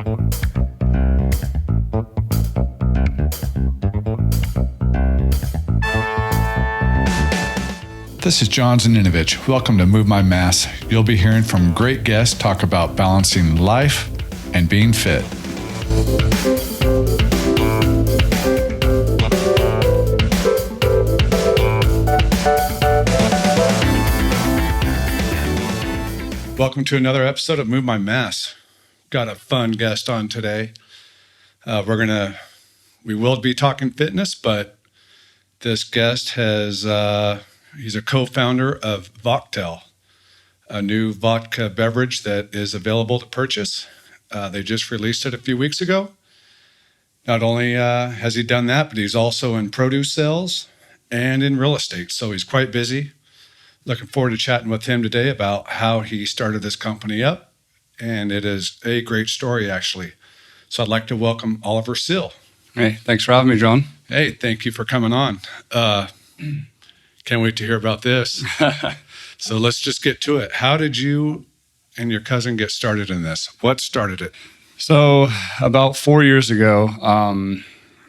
This is John Zaninovich. Welcome to Move My Mass. You'll be hearing from great guests talk about balancing life and being fit. Welcome to another episode of Move My Mass. Got a fun guest on today. We will be talking fitness, but this guest he's a co-founder of Voktail, a new vodka beverage that is available to purchase. They just released it a few weeks ago. Not only has he done that, but he's also in produce sales and in real estate. So he's quite busy. Looking forward to chatting with him today about how he started this company up. And it is a great story, actually. So I'd like to welcome Oliver Sill. Hey, thanks for having me, John. Hey, thank you for coming on. Can't wait to hear about this. So let's just get to it. How did you and your cousin get started in this? What started it? So about 4 years ago,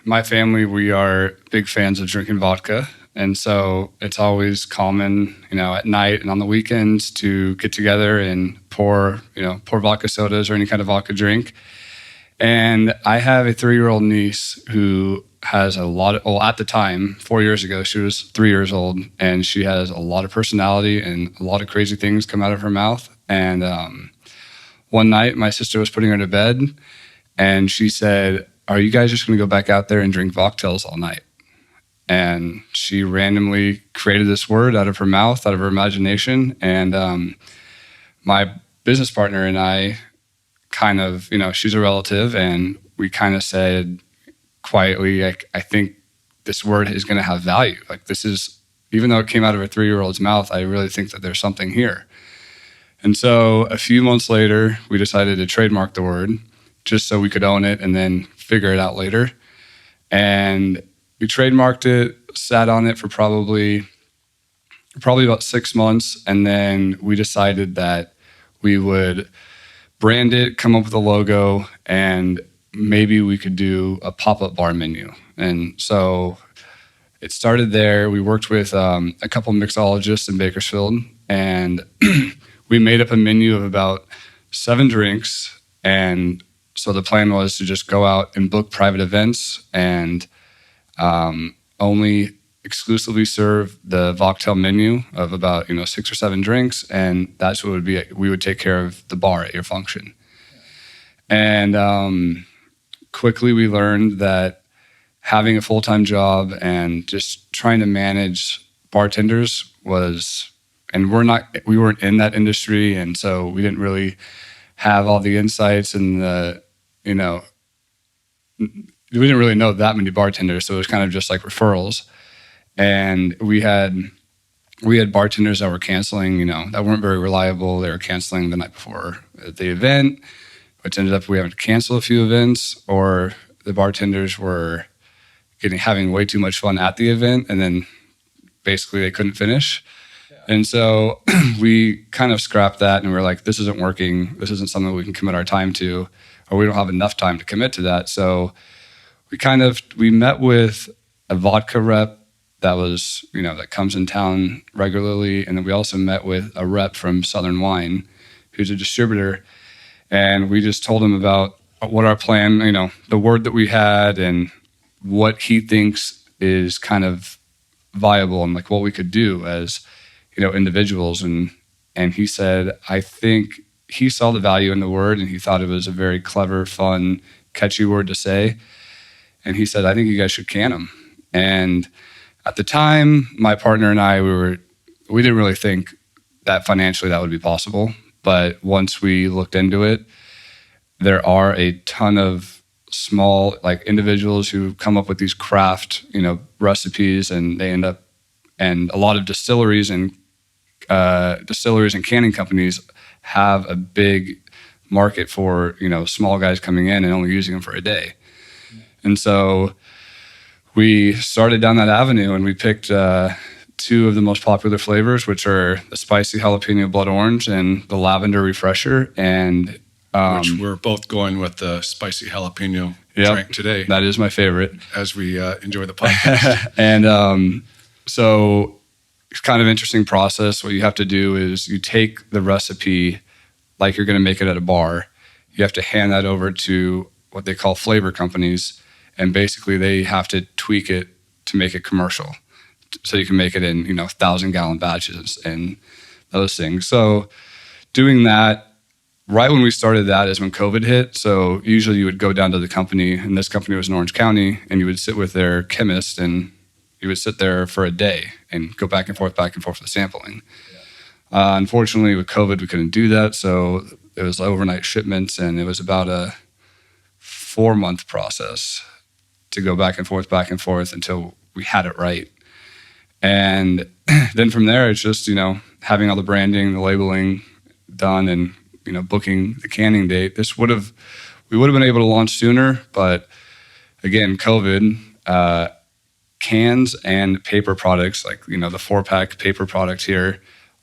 my family, we are big fans of drinking vodka. And so it's always common, at night and on the weekends to get together and pour vodka sodas or any kind of vodka drink. And I have a 3-year-old niece who has at the time, 4 years ago, she was 3 years old, and she has a lot of personality and a lot of crazy things come out of her mouth. And one night, my sister was putting her to bed, and she said, "Are you guys just going to go back out there and drink Voktails all night?" And she randomly created this word out of her mouth, out of her imagination. And my business partner and I kind of, she's a relative, and we kind of said quietly, I think this word is going to have value. Even though it came out of a 3-year-old's mouth, I really think that there's something here. And so a few months later, we decided to trademark the word just so we could own it and then figure it out later. And we trademarked it, sat on it for probably about 6 months. And then we decided that we would brand it, come up with a logo, and maybe we could do a pop-up bar menu. And so it started there. We worked with a couple mixologists in Bakersfield, and we made up a menu of about 7 drinks. And so the plan was to just go out and book private events and only exclusively serve the Voktail menu of about 6 or 7 drinks, and that's what it would be. We would take care of the bar at your function. And quickly we learned that having a full-time job and just trying to manage bartenders and we weren't in that industry, and so we didn't really have all the insights and we didn't really know that many bartenders, so it was kind of just like referrals. And we had bartenders that were canceling, that weren't very reliable. They were canceling the night before the event, which ended up we having to cancel a few events, or the bartenders were having way too much fun at the event, and then basically they couldn't finish. Yeah. And so we kind of scrapped that, and we were like, this isn't working. This isn't something we can commit our time to, or we don't have enough time to commit to that. So we met with a vodka rep that comes in town regularly. And then we also met with a rep from Southern Wine, who's a distributor. And we just told him about what our plan, the word that we had and what he thinks is kind of viable and like what we could do as, individuals. And he said, I think he saw the value in the word, and he thought it was a very clever, fun, catchy word to say. And he said, I think you guys should can them. And at the time, my partner and I, we didn't really think that financially that would be possible. But once we looked into it, there are a ton of small individuals who come up with these craft, recipes, and they end up, and a lot of distilleries and canning companies have a big market for, small guys coming in and only using them for a day. And so we started down that avenue, and we picked 2 of the most popular flavors, which are the spicy jalapeno blood orange and the lavender refresher. And which we're both going with the spicy jalapeno Yep, drink today that is my favorite. as we enjoy the podcast. And so it's kind of interesting process. What you have to do is you take the recipe like you're going to make it at a bar. You have to hand that over to what they call flavor companies, and basically they have to tweak it to make it commercial, so you can make it in 1,000-gallon batches and those things. So doing that right when we started that is when COVID hit. So usually you would go down to the company, and this company was in Orange County, and you would sit with their chemist, and you would sit there for a day and go back and forth with the sampling. Unfortunately, with COVID, we couldn't do that. So it was overnight shipments, and it was about a 4-month process to go back and forth until we had it right. And then from there, it's just, having all the branding, the labeling done, and, booking the canning date. We would have been able to launch sooner, but again, COVID, cans and paper products, like, the 4-pack paper product here,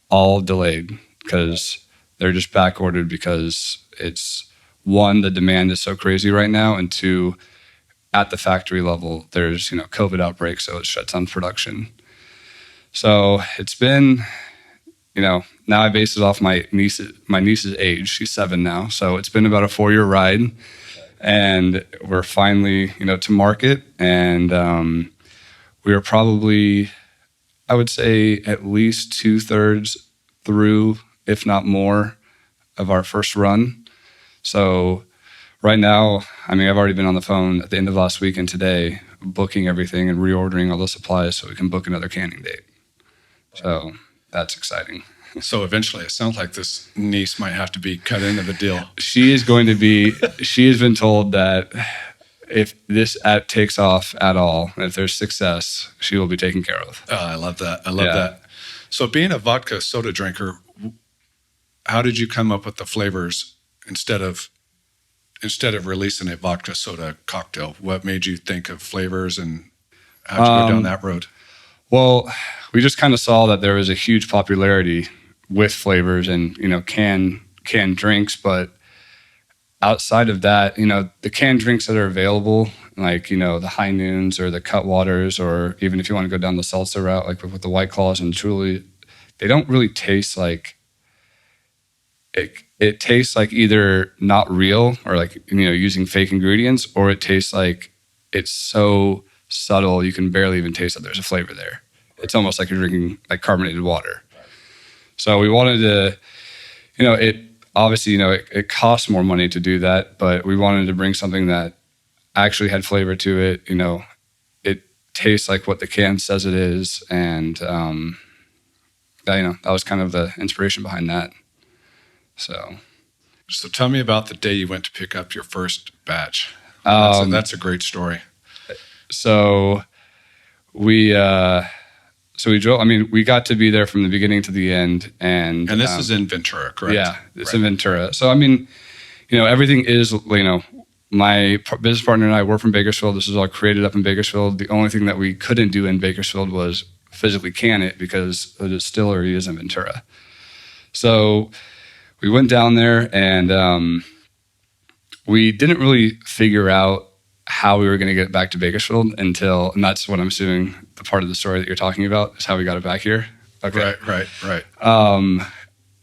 all delayed because they're just back ordered because it's, one, the demand is so crazy right now, and two, at the factory level, there's, COVID outbreak, so it shuts down production. So it's been, now I base it off my niece's age. She's 7 now. So it's been about a 4-year ride, and we're finally, to market. And we are probably, I would say, at least 2/3 through, if not more, of our first run. So right now, I've already been on the phone at the end of last week and today, booking everything and reordering all the supplies so we can book another canning date. So that's exciting. So eventually, it sounds like this niece might have to be cut into the deal. She has been told that if this app takes off at all, if there's success, she will be taken care of. Oh, I love that. I love that. So being a vodka soda drinker, how did you come up with the flavors instead of releasing a vodka soda cocktail? What made you think of flavors, and how'd you go down that road? Well, we just kind of saw that there was a huge popularity with flavors and, canned drinks. But outside of that, the canned drinks that are available, like, the High Noons or the Cut Waters, or even if you want to go down the seltzer route, like with the White Claws and Truly, they don't really taste like it tastes like either not real or like, using fake ingredients, or it tastes like it's so subtle you can barely even taste that there's a flavor there. It's almost like you're drinking like carbonated water. So we wanted to, it obviously, it costs more money to do that, but we wanted to bring something that actually had flavor to it. It tastes like what the can says it is. And, that was kind of the inspiration behind that. So tell me about the day you went to pick up your first batch. That's a great story. So we drove. We got to be there from the beginning to the end, and this is in Ventura, correct? Yeah, it's in Ventura. So everything is, my business partner and I, we're from Bakersfield. This is all created up in Bakersfield. The only thing that we couldn't do in Bakersfield was physically can it because the distillery is in Ventura. So we went down there, and we didn't really figure out how we were going to get back to Bakersfield until, and that's what I'm assuming the part of the story that you're talking about is how we got it back here. Okay. Right.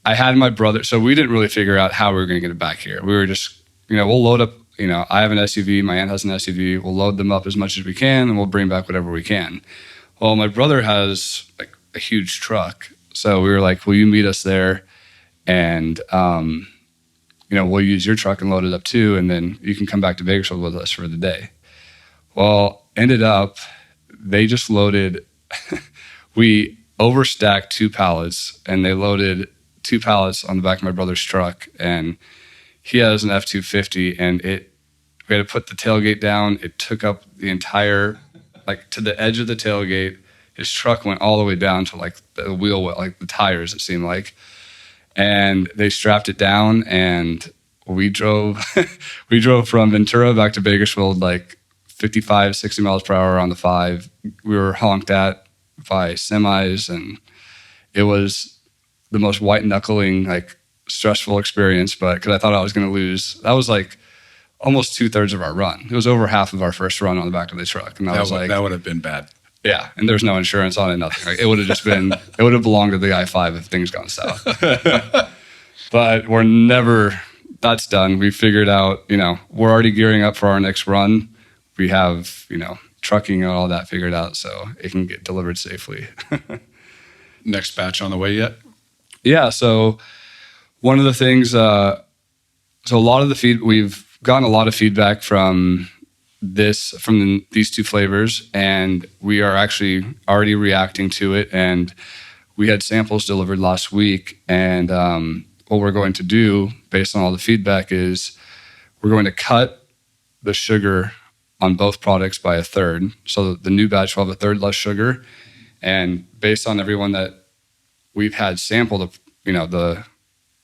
I had my brother, so we didn't really figure out how we were going to get it back here. We were just, we'll load up, I have an SUV, my aunt has an SUV, we'll load them up as much as we can, and we'll bring back whatever we can. Well, my brother has like a huge truck. So we were like, will you meet us there? And, we'll use your truck and load it up too, and then you can come back to Bakersfield with us for the day. Well, ended up, they just loaded, we overstacked 2 pallets, and they loaded 2 pallets on the back of my brother's truck, and he has an F-250, and we had to put the tailgate down. It took up the entire, to the edge of the tailgate. His truck went all the way down to the wheel, like the tires, it seemed like. And they strapped it down, and we drove from Ventura back to Bakersfield 55, 60 miles per hour on the 5. We were honked at by semis, and it was the most white knuckling stressful experience, but because I thought I was going to lose. That was like almost 2/3 of our run. It was over half of our first run on the back of the truck. And I was like, that would have been bad. yeah. And there's no insurance on it, nothing. Like, it would have just been, it would have belonged to the I-5 if things gone south. But we're never, that's done. We figured out, we're already gearing up for our next run. We have, trucking and all that figured out so it can get delivered safely. Next batch on the way yet? Yeah. So one of the things, so a lot of the we've gotten a lot of feedback from these two flavors, and we are actually already reacting to it. And we had samples delivered last week, and what we're going to do based on all the feedback is we're going to cut the sugar on both products by 1/3. So the new batch will have 1/3 less sugar. And based on everyone that we've had sample the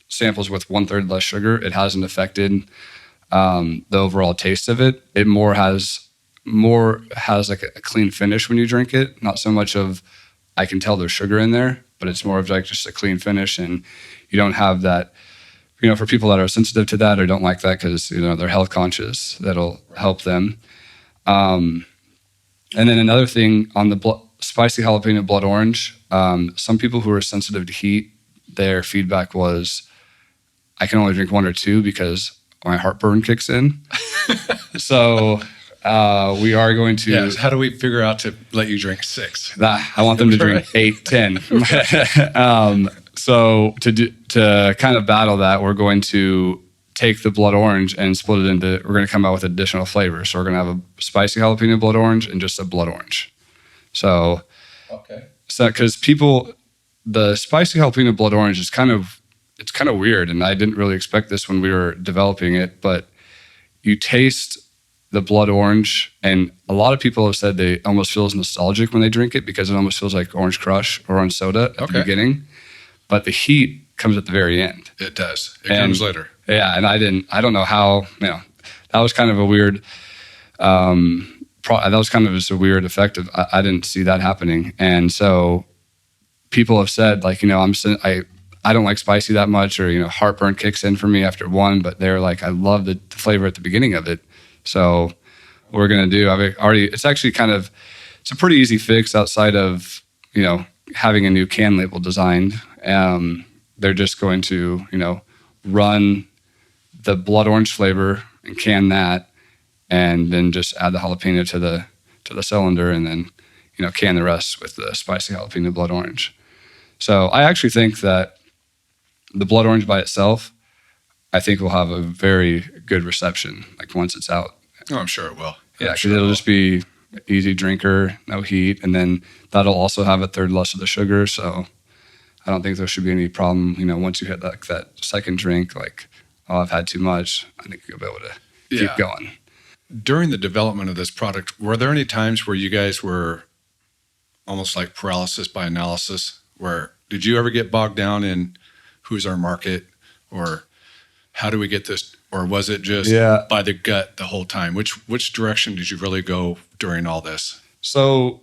samples with 1/3 less sugar, it hasn't affected the overall taste of it. It has like a clean finish when you drink it. Not so much of, I can tell there's sugar in there, but it's more of like just a clean finish. And you don't have that, for people that are sensitive to that or don't like that because, they're health conscious, that'll help them. And then another thing on the spicy jalapeno blood orange, some people who are sensitive to heat, their feedback was, I can only drink 1 or 2 because my heartburn kicks in. So we are going to... Yeah, how do we figure out to let you drink 6? I want them to drink 8, 10. So to kind of battle that, we're going to take the blood orange and split it into, we're going to come out with additional flavors. So we're going to have a spicy jalapeno blood orange and just a blood orange. So, okay. So because the spicy jalapeno blood orange is kind of weird, and I didn't really expect this when we were developing it, but you taste the blood orange, and a lot of people have said they almost feels nostalgic when they drink it because it almost feels like Orange Crush or Orange Soda at the beginning, but the heat comes at the very end. It does. It comes later. Yeah, and I don't know how, that was kind of a weird, that was kind of just a weird effect of, I didn't see that happening. And so people have said, like, I don't like spicy that much, or, heartburn kicks in for me after one, but they're like, I love the flavor at the beginning of it. So what we're going to do, it's actually it's a pretty easy fix outside of, having a new can label designed. They're just going to, run the blood orange flavor and can that, and then just add the jalapeno to the cylinder, and then, can the rest with the spicy jalapeno blood orange. So I actually think that the blood orange by itself, I think will have a very good reception, like once it's out. Oh, I'm sure it will. Yeah, because it'll just be easy drinker, no heat, and then that'll also have 1/3 less of the sugar. So I don't think there should be any problem. Once you hit that second drink, like, oh, I've had too much, I think you'll be able to keep going. During the development of this product, were there any times where you guys were almost like paralysis by analysis? Where did you ever get bogged down in who's our market, or how do we get this, or was it just by the gut the whole time? Which direction did you really go during all this? So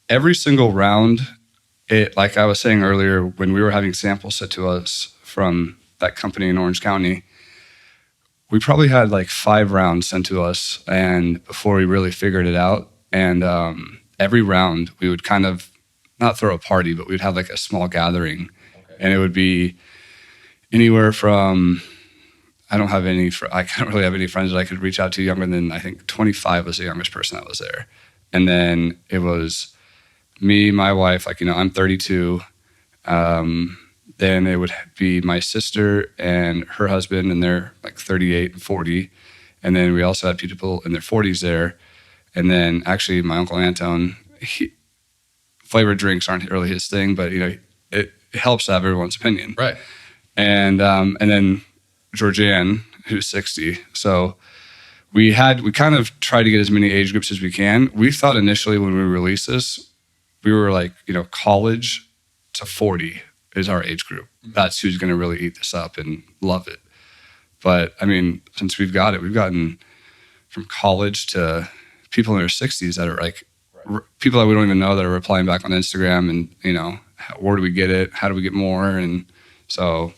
every single round, like I was saying earlier, when we were having samples sent to us from that company in Orange County, we probably had like 5 rounds sent to us, and before we really figured it out. And every round we would kind of not throw a party, but we'd have like a small gathering, and it would be anywhere from, I can't really have any friends that I could reach out to younger than, I think 25 was the youngest person that was there. And then it was me, my wife, I'm 32. Then it would be my sister and her husband, and they're like 38 and 40. And then we also had people in their 40s there. And then actually my Uncle Anton, flavored drinks aren't really his thing, but it helps to have everyone's opinion. Right. And then Georgianne, who's 60. So we kind of tried to get as many age groups as we can. We thought initially when we released this, we were like, college to 40 is our age group. That's who's going to really eat this up and love it. But I mean, since we've gotten from college to people in their 60s that are like, people that we don't even know that are replying back on Instagram, and, where do we get it? How do we get more? And so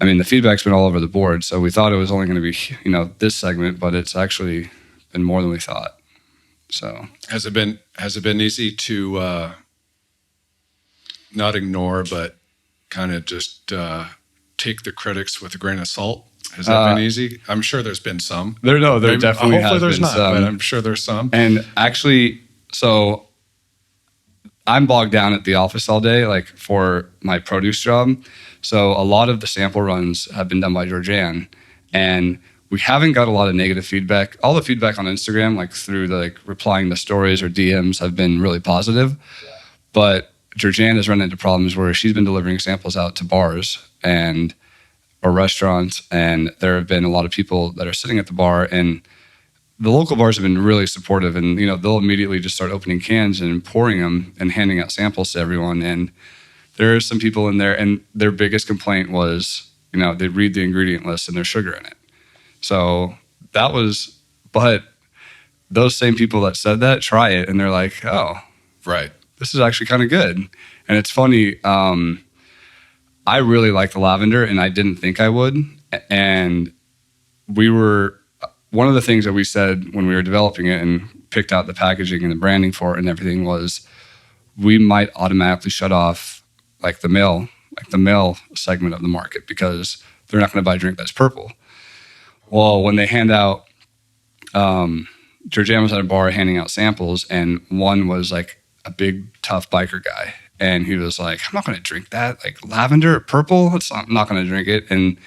I mean, the feedback's been all over the board. So we thought it was only going to be, this segment, but it's actually been more than we thought. So Has it been easy to not ignore, but kind of just take the critics with a grain of salt? Has that been easy? I'm sure there's been some. There definitely hopefully has there's been not, some. but I'm sure there's some. And actually, so I'm bogged down at the office all day, like for my produce job. So a lot of the sample runs have been done by Georgianne, and we haven't got a lot of negative feedback. All the feedback on Instagram, like through the replying to stories or DMs, have been really positive. But Georgianne has run into problems where she's been delivering samples out to bars or restaurants, and there have been a lot of people that are sitting at the bar, and the local bars have been really supportive, and they'll immediately just start opening cans and pouring them and handing out samples to everyone. And there are some people in there, and their biggest complaint was, they read the ingredient list and there's sugar in it. So but those same people that said that try it, and they're like, oh, Right. this is actually kind of good. And it's funny, I really like the lavender, and I didn't think I would. And one of the things that we said when we were developing it and picked out the packaging and the branding for it and everything was we might automatically shut off the male segment of the market, because they're not going to buy a drink that's purple. Well, when they hand out, Georgianne was at a bar handing out samples, and one was like a big, tough biker guy. And he was like, I'm not going to drink that. Like lavender, purple, I'm not going to drink it. And,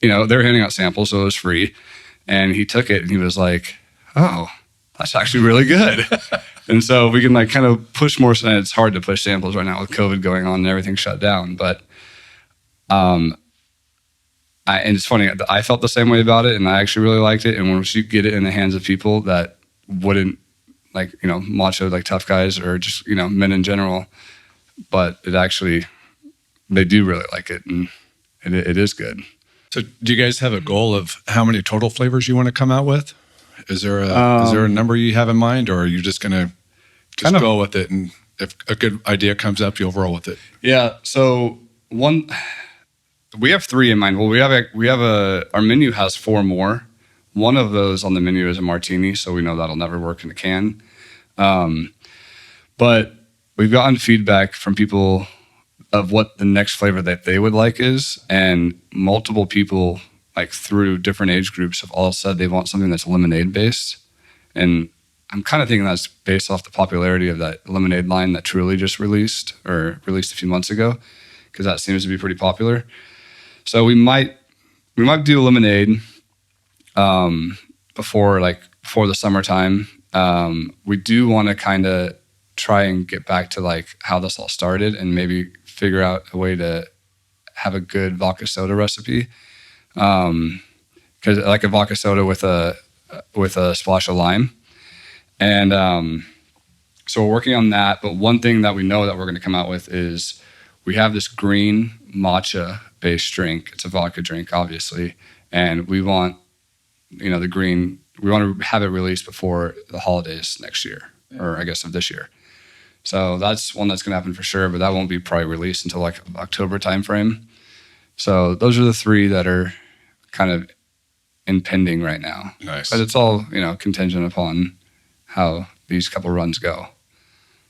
they were handing out samples, so it was free. And he took it and he was like, oh, that's actually really good. And so we can kind of push more. And it's hard to push samples right now with COVID going on and everything shut down. But and it's funny, I felt the same way about it, and I actually really liked it. And once you get it in the hands of people that wouldn't macho, tough guys, or just, men in general, but they do really like it, and it is good. So do you guys have a goal of how many total flavors you want to come out with? Is there a number you have in mind, or are you just going to go with it, and if a good idea comes up, you'll roll with it? Yeah. So we have 3 in mind. Well, we have our menu has 4 more. One of those on the menu is a martini, so we know that'll never work in a can. But we've gotten feedback from people of what the next flavor that they would like is, and multiple people through different age groups have all said they want something that's lemonade based. And I'm kind of thinking that's based off the popularity of that lemonade line that Truly just released a few months ago, because that seems to be pretty popular. So we might do lemonade before the summertime. We do want to kind of try and get back to how this all started, and maybe figure out a way to have a good vodka soda recipe. Because a vodka soda with a splash of lime. And so we're working on that. But one thing that we know that we're going to come out with is we have this green matcha based drink. It's a vodka drink, obviously. And we want, the green, we want to have it released before the holidays next year, or I guess of this year. So that's one that's going to happen for sure, but that won't be probably released until October timeframe. So those are the 3 that are kind of impending right now. Nice. But it's all, contingent upon how these couple runs go.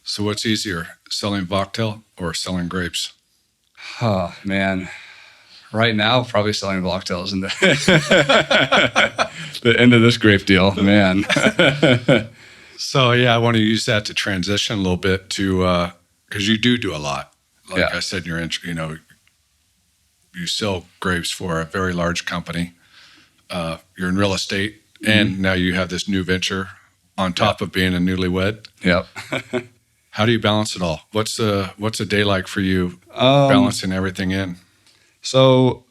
So what's easier, selling Voktail or selling grapes? Oh, man. Right now, probably selling Voktails in the end of this grape deal, man. So yeah, I want to use that to transition a little bit to, because you do a lot. I said in your intro, you sell grapes for a very large company. You're in real estate, and now you have this new venture on top of being a newlywed. Yep. How do you balance it all? What's a day like for you, balancing everything in? So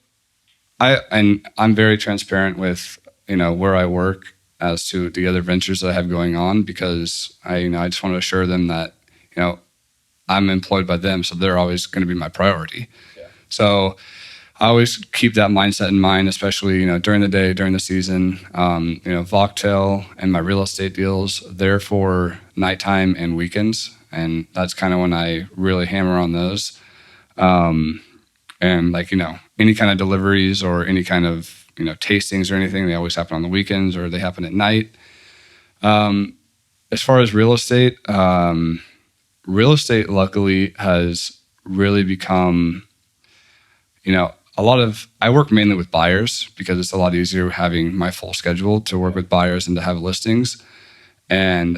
I'm very transparent with where I work as to the other ventures that I have going on, because I just want to assure them that I'm employed by them, so they're always going to be my priority. Yeah. So I always keep that mindset in mind, especially during the day, during the season. Voktail and my real estate deals, they're for nighttime and weekends, and that's kind of when I really hammer on those. And like, any kind of deliveries or any kind of, tastings or anything, they always happen on the weekends or they happen at night. As far as real estate luckily has really become, I work mainly with buyers because it's a lot easier having my full schedule to work with buyers and to have listings. And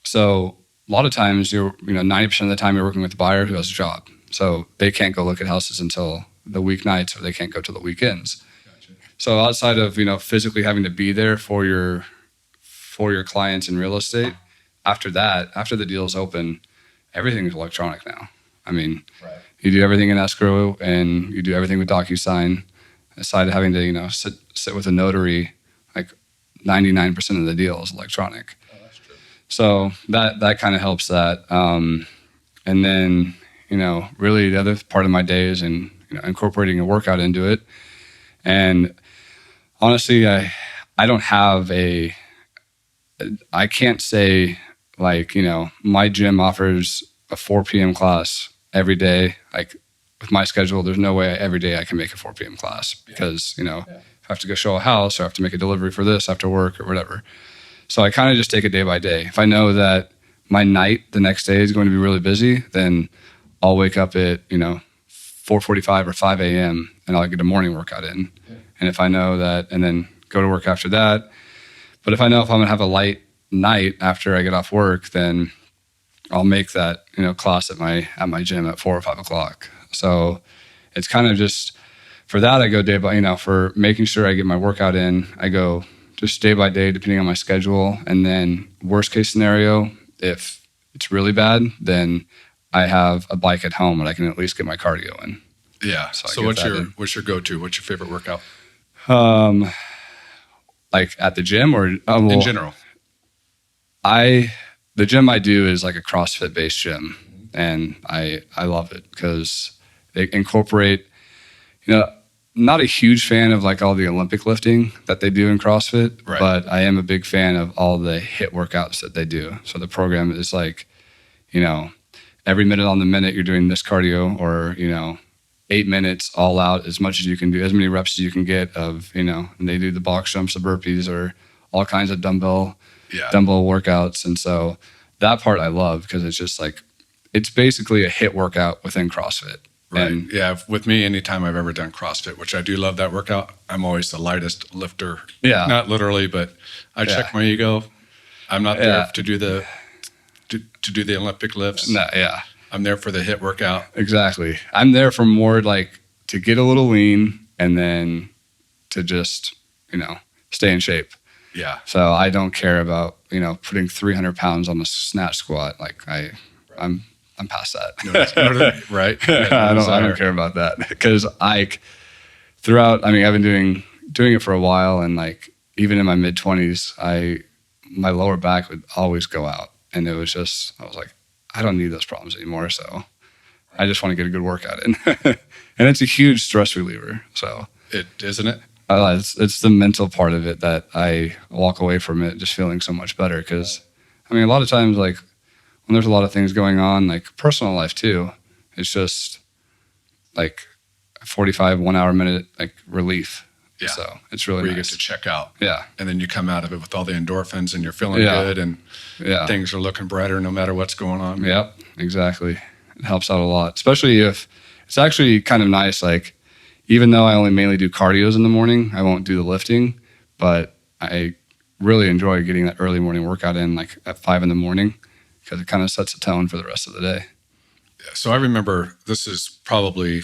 so a lot of times 90% of the time you're working with a buyer who has a job. So they can't go look at houses until the weeknights or they can't go till the weekends. Gotcha. So outside of, physically having to be there for your clients in real estate, after the deal's open, everything is electronic now. I mean, right. You do everything in escrow and you do everything with DocuSign. Aside of having to, sit with a notary, like 99% of the deal is electronic. Oh, that's true. So that kind of helps that. And then, really the other part of my day is incorporating a workout into it. And honestly, I don't have I can't say like, my gym offers a 4 p.m. class every day. Like with my schedule, there's no way every day I can make a 4 p.m. class because, if I have to go show a house or I have to make a delivery for this after work or whatever. So I kind of just take it day by day. If I know that my night the next day is going to be really busy, then I'll wake up at, 4:45 or 5 a.m. and I'll get a morning workout in. Yeah. And if I know that, and then go to work after that. But if I know if I'm going to have a light night after I get off work, then I'll make that, class at my gym at 4 or 5 o'clock. So it's kind of just, for that, I go day by, for making sure I get my workout in, I go just day by day, depending on my schedule. And then worst case scenario, if it's really bad, then I have a bike at home and I can at least get my cardio in. Yeah. So what's your go-to? What's your favorite workout? Like at the gym or in general? The gym I do is like a CrossFit based gym, and I love it because they incorporate, not a huge fan of like all the Olympic lifting that they do in CrossFit, right. But I am a big fan of all the HIIT workouts that they do. So the program is like, every minute on the minute you're doing this cardio or, 8 minutes all out, as much as you can do, as many reps as you can get of, and they do the box jumps, the burpees, or all kinds of dumbbell workouts. And so that part I love because it's just like, it's basically a HIIT workout within CrossFit. Right. And yeah. With me, anytime I've ever done CrossFit, which I do love that workout, I'm always the lightest lifter. Yeah. Not literally, but I check my ego. I'm not there to do the Olympic lifts. No, yeah. I'm there for the HIIT workout. Exactly. I'm there for more like to get a little lean and then to just, stay in shape. Yeah. So I don't care about, putting 300 pounds on the snatch squat. Like I'm past that. Right. Yeah, I don't care about that because I've been doing it for a while. And like, even in my mid 20s, my lower back would always go out. And it was just, I was like, I don't need those problems anymore. So I just want to get a good workout in. And it's a huge stress reliever. So isn't it? It's the mental part of it that I walk away from it just feeling so much better. Because, a lot of times, like, when there's a lot of things going on, like personal life too, it's just like 45 1 hour minute, like relief. Yeah. So it's really where nice. You get to check out. Yeah. And then you come out of it with all the endorphins and you're feeling good and things are looking brighter no matter what's going on. Yep, exactly. It helps out a lot, especially if it's actually kind of nice. Like, even though I only mainly do cardios in the morning, I won't do the lifting, but I really enjoy getting that early morning workout in, like at 5 a.m, because it kind of sets a tone for the rest of the day. Yeah, so I remember, this is probably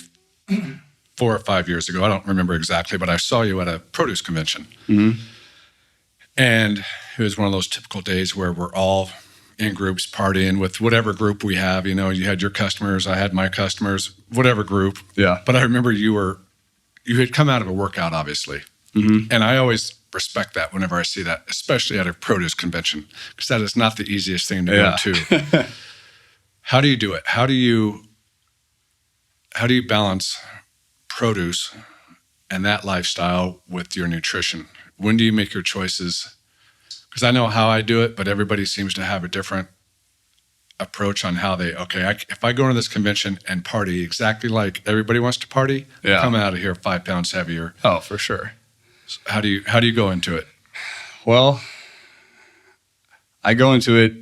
4 or 5 years ago. I don't remember exactly, but I saw you at a produce convention. Mm-hmm. And it was one of those typical days where we're all in groups partying with whatever group we have. You had your customers, I had my customers, whatever group. Yeah. But I remember you had come out of a workout, obviously. Mm-hmm. And I always respect that whenever I see that, especially at a produce convention, because that is not the easiest thing to go to. How do you do it? How do you balance produce and that lifestyle with your nutrition? When do you make your choices? Because I know how I do it, but everybody seems to have a different approach on how they, if I go into this convention and party exactly like everybody wants to party, Yeah. I'm coming out of here 5 pounds heavier. Oh, for sure. How do you go into it? Well, I go into it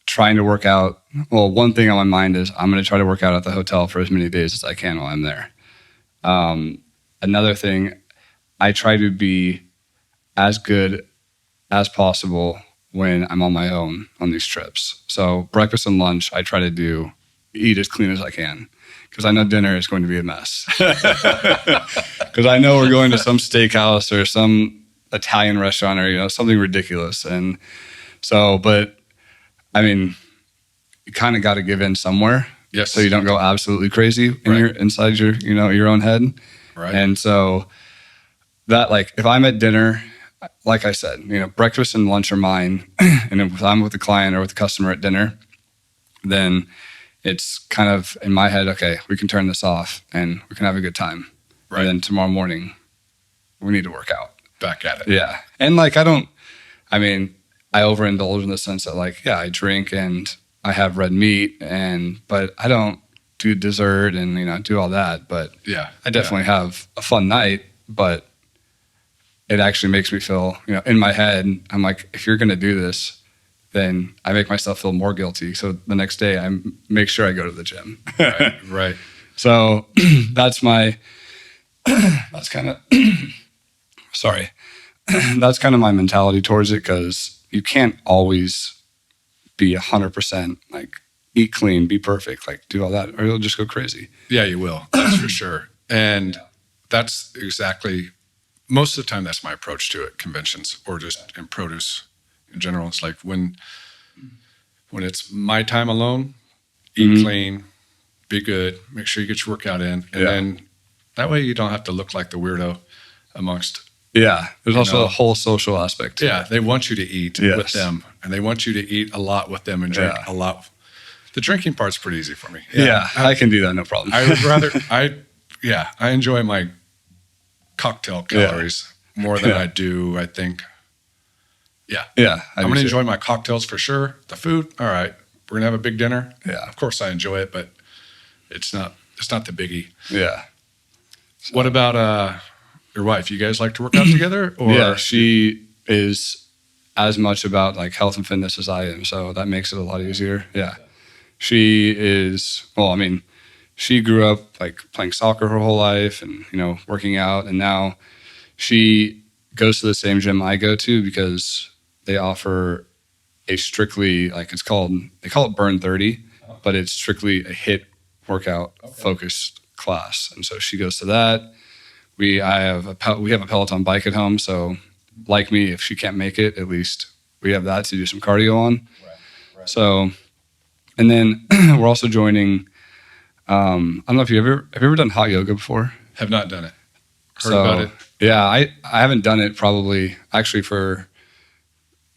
trying to work out. Well, one thing on my mind is I'm going to try to work out at the hotel for as many days as I can while I'm there. Another thing, I try to be as good as possible when I'm on my own on these trips. So breakfast and lunch, I try to eat as clean as I can, because I know dinner is going to be a mess. Because I know we're going to some steakhouse or some Italian restaurant or, something ridiculous. And so, but I mean, you kind of got to give in somewhere. Yes. So you don't go absolutely crazy inside your own head. Right. And so that, like, if I'm at dinner, like I said, breakfast and lunch are mine. And if I'm with the client or with the customer at dinner, then it's kind of in my head, okay, we can turn this off and we can have a good time. Right. And then tomorrow morning, we need to work out. Back at it. Yeah. And like, I overindulge in the sense that, like, yeah, I drink and I have red meat, but I don't do dessert and, do all that. But yeah, I definitely have a fun night, but it actually makes me feel, in my head, I'm like, if you're going to do this, then I make myself feel more guilty. So the next day I make sure I go to the gym. Right. So that's kind of, sorry. That's kind of my mentality towards it, because you can't always be 100% like eat clean, be perfect, like do all that, or you'll just go crazy. Yeah, you will. That's for sure. And that's exactly, most of the time, that's my approach to it, conventions or just in produce in general. It's like when it's my time alone, eat clean, be good, make sure you get your workout in. And then that way you don't have to look like the weirdo amongst. Yeah. There's also a whole social aspect. Yeah. They want you to eat with them, and they want you to eat a lot with them and drink a lot. The drinking part's pretty easy for me. Yeah. I can do that. No problem. I would rather, I enjoy my cocktail calories more than I do, I think. Yeah. Yeah. I'm going to enjoy my cocktails for sure. The food, all right. We're going to have a big dinner. Yeah. Of course I enjoy it, but it's not the biggie. Yeah. So. What about your wife? You guys like to work out together? Or? Yeah, she is as much about like health and fitness as I am, so that makes it a lot easier. Yeah. She is, she grew up like playing soccer her whole life and, working out, and now she goes to the same gym I go to because they offer a strictly, like, they call it Burn 30, but it's strictly a HIIT workout focused class. And so she goes to that. We have a Peloton bike at home, so like me, if she can't make it, at least we have that to do some cardio on. Right. So, and then we're also joining. I don't know if have you ever done hot yoga before? Have not done it. Heard about it. Yeah, I haven't done it probably actually for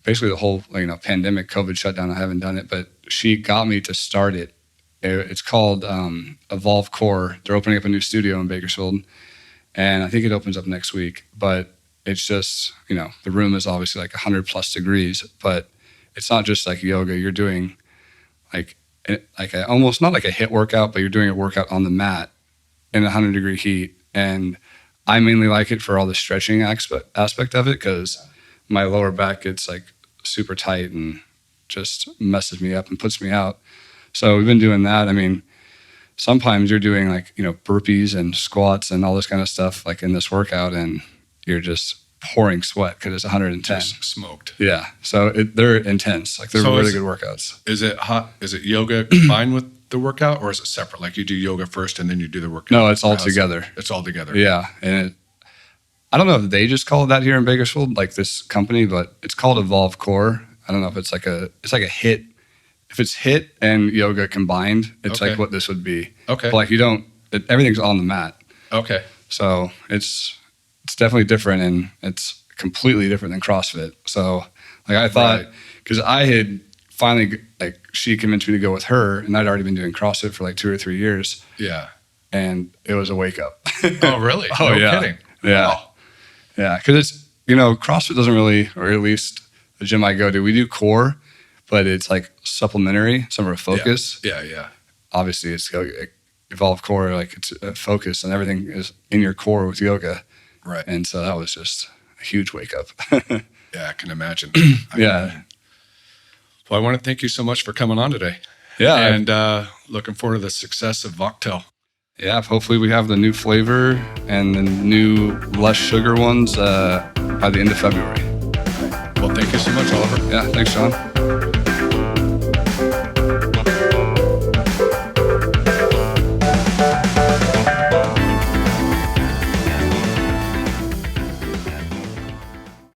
basically the whole pandemic, COVID shutdown. I haven't done it, but she got me to start it. It's called Evolve Core. They're opening up a new studio in Bakersfield, and I think it opens up next week. But it's just, the room is obviously like 100+ degrees, but it's not just like yoga. You're doing almost not like a HIIT workout, but you're doing a workout on the mat in 100-degree heat. And I mainly like it for all the stretching aspect of it, because my lower back gets like super tight and just messes me up and puts me out. So we've been doing that. Sometimes you're doing burpees and squats and all this kind of stuff like in this workout, and you're just pouring sweat because it's 110. Just smoked. Yeah. So they're intense. Like they're really good workouts. Is it hot? Is it yoga combined with the workout, or is it separate? Like you do yoga first and then you do the workout? No, it's all together. It's all together. Yeah. And I don't know if they just call it that here in Bakersfield, like this company, but it's called Evolve Core. I don't know if it's like a HIIT. If it's HIIT and yoga combined, it's like what this would be. Okay. But everything's on the mat. Okay. So it's definitely different, and it's completely different than CrossFit. So I thought, because I had finally, she convinced me to go with her, and I'd already been doing CrossFit for 2 or 3 years. Yeah. And it was a wake up. Oh, really? Oh, no yeah. kidding. Yeah. Wow. Yeah. Because it's, CrossFit doesn't really, or at least the gym I go to, we do core, but it's like supplementary, some of focus. Yeah. Obviously, it's evolved core, like it's a focus, and everything is in your core with yoga. Right. And so that was just a huge wake up. Yeah, I can imagine. Yeah. Well, I want to thank you so much for coming on today. Yeah. And looking forward to the success of Voktail. Yeah, hopefully we have the new flavor and the new less sugar ones by the end of February. Well, thank you so much, Oliver. Yeah, thanks, Sean.